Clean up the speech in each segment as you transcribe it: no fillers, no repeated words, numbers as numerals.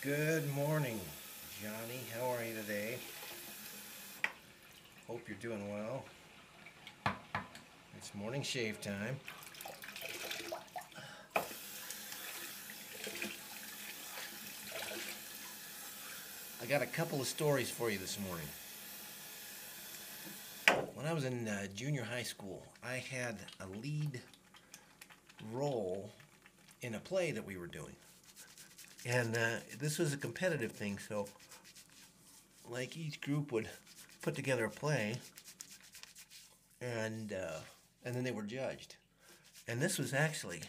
Good morning, Johnny. How are you today? Hope you're doing well. It's morning shave time. I got a couple of stories for you this morning. When I was in junior high school, I had a lead role in a play that we were doing. And this was a competitive thing, so like each group would put together a play, and then they were judged. And this was actually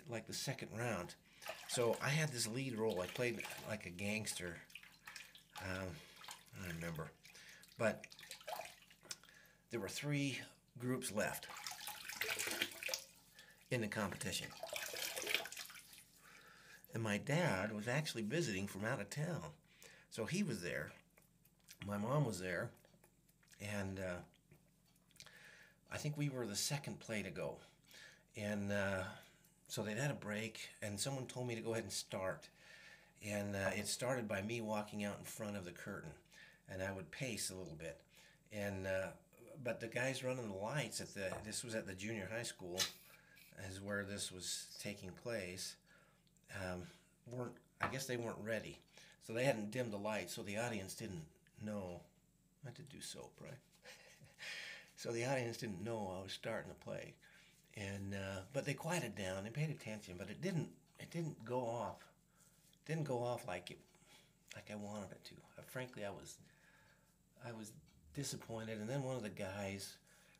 like the second round. So I had this lead role. I played like a gangster. I don't remember, but there were 3 groups left in the competition. And my dad was actually visiting from out of town. So he was there. My mom was there. And I think we were the second play to go. And so they'd had a break, and someone told me to go ahead and start. And it started by me walking out in front of the curtain. And I would pace a little bit. And but the guys running the lights this was at the junior high school, is where this was taking place. I guess they weren't ready, so they hadn't dimmed the lights, so the audience didn't know. I had to do soap, right? So the audience didn't know I was starting to play, and but they quieted down. They paid attention, but it didn't go off. It didn't go off like I wanted it to. Frankly, I was disappointed. And then one of the guys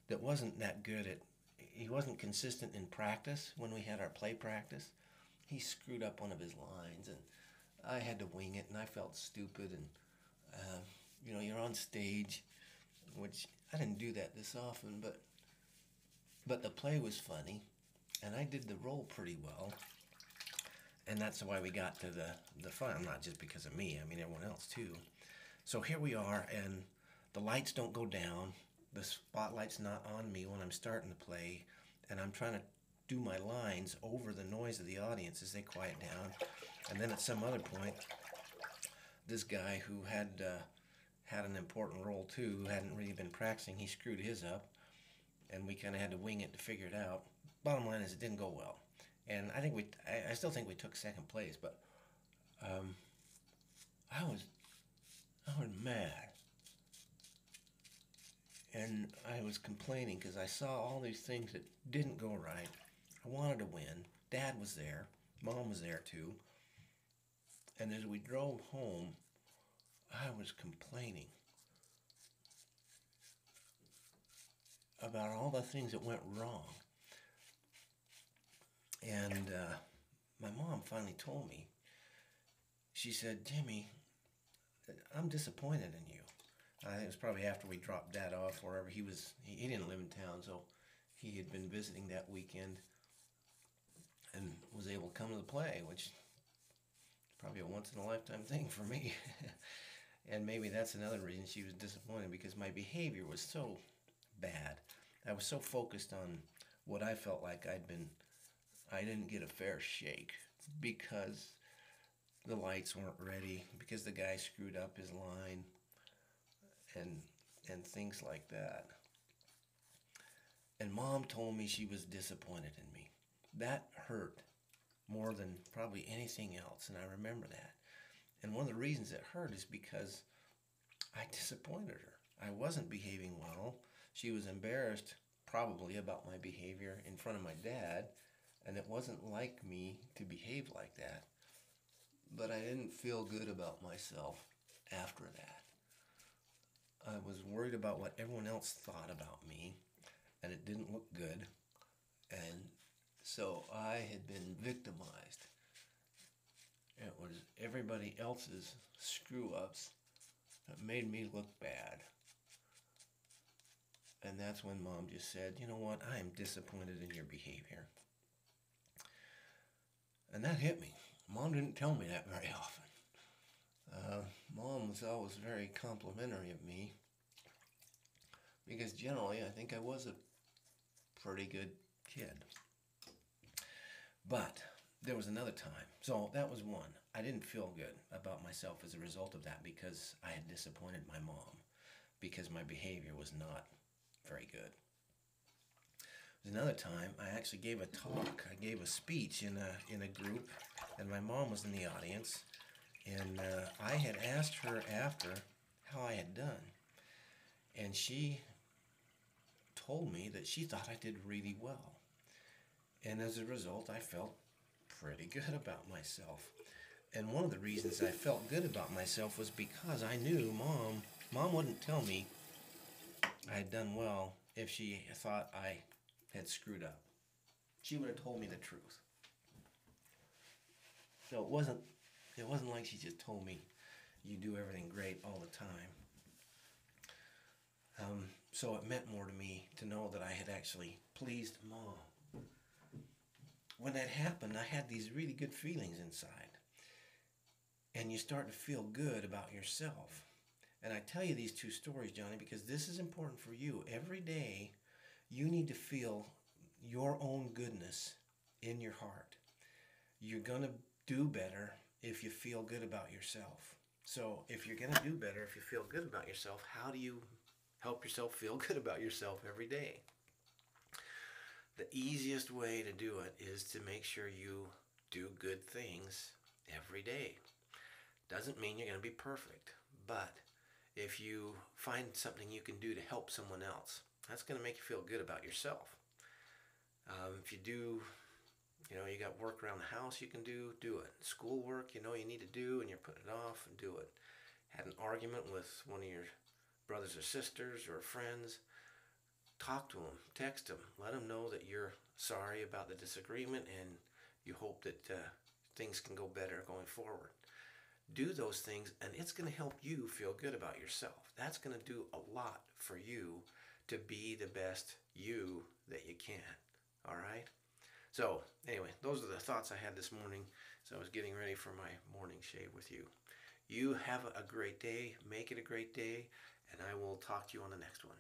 that wasn't that good he wasn't consistent in practice when we had our play practice. He screwed up one of his lines, and I had to wing it, and I felt stupid. And you're on stage, which I didn't do that this often, but the play was funny, and I did the role pretty well, and that's why we got to the fun. Not just because of me, I mean everyone else too. So here we are, and the lights don't go down. The spotlight's not on me when I'm starting to play, and I'm trying to do my lines over the noise of the audience as they quiet down. And then at some other point, this guy who had an important role too, who hadn't really been practicing, he screwed his up, and we kind of had to wing it to figure it out. Bottom line is it didn't go well, and I still think we took second place, but I was mad, and I was complaining because I saw all these things that didn't go right. I wanted to win. Dad was there. Mom was there too. And as we drove home, I was complaining about all the things that went wrong. And my mom finally told me, she said, "Jimmy, I'm disappointed in you." I think it was probably after we dropped Dad off wherever he was. He didn't live in town, so he had been visiting that weekend and was able to come to the play, which is probably a once-in-a-lifetime thing for me. And maybe that's another reason she was disappointed, because my behavior was so bad. I was so focused on what I felt like I didn't get a fair shake because the lights weren't ready, because the guy screwed up his line, and things like that. And Mom told me she was disappointed in me. That hurt more than probably anything else, and I remember that. And one of the reasons it hurt is because I disappointed her. I wasn't behaving well. She was embarrassed probably about my behavior in front of my dad, and it wasn't like me to behave like that. But I didn't feel good about myself after that. I was worried about what everyone else thought about me, and it didn't look good. And so I had been victimized. It was everybody else's screw-ups that made me look bad. And that's when Mom just said, "You know what, I am disappointed in your behavior." And that hit me. Mom didn't tell me that very often. Mom was always very complimentary of me, because generally I think I was a pretty good kid. But there was another time. So that was one. I didn't feel good about myself as a result of that because I had disappointed my mom because my behavior was not very good. There was another time I actually gave a talk. I gave a speech in a group, and my mom was in the audience. And I had asked her after how I had done, and she told me that she thought I did really well. And as a result, I felt pretty good about myself. And one of the reasons I felt good about myself was because I knew mom wouldn't tell me I had done well if she thought I had screwed up. She would have told me the truth. So it wasn't like she just told me you do everything great all the time. So it meant more to me to know that I had actually pleased Mom. When that happened, I had these really good feelings inside. And you start to feel good about yourself. And I tell you these two stories, Johnny, because this is important for you. Every day, you need to feel your own goodness in your heart. You're going to do better if you feel good about yourself. So if you're going to do better, if you feel good about yourself, how do you help yourself feel good about yourself every day? The easiest way to do it is to make sure you do good things every day. Doesn't mean you're going to be perfect, but if you find something you can do to help someone else, that's going to make you feel good about yourself. If you do, you got work around the house you can do it. Schoolwork, you need to do and you're putting it off, and do it. Had an argument with one of your brothers or sisters or friends, talk to them, text them, let them know that you're sorry about the disagreement and you hope that things can go better going forward. Do those things, and it's going to help you feel good about yourself. That's going to do a lot for you to be the best you that you can. All right? So, anyway, those are the thoughts I had this morning as I was getting ready for my morning shave with you. You have a great day. Make it a great day, and I will talk to you on the next one.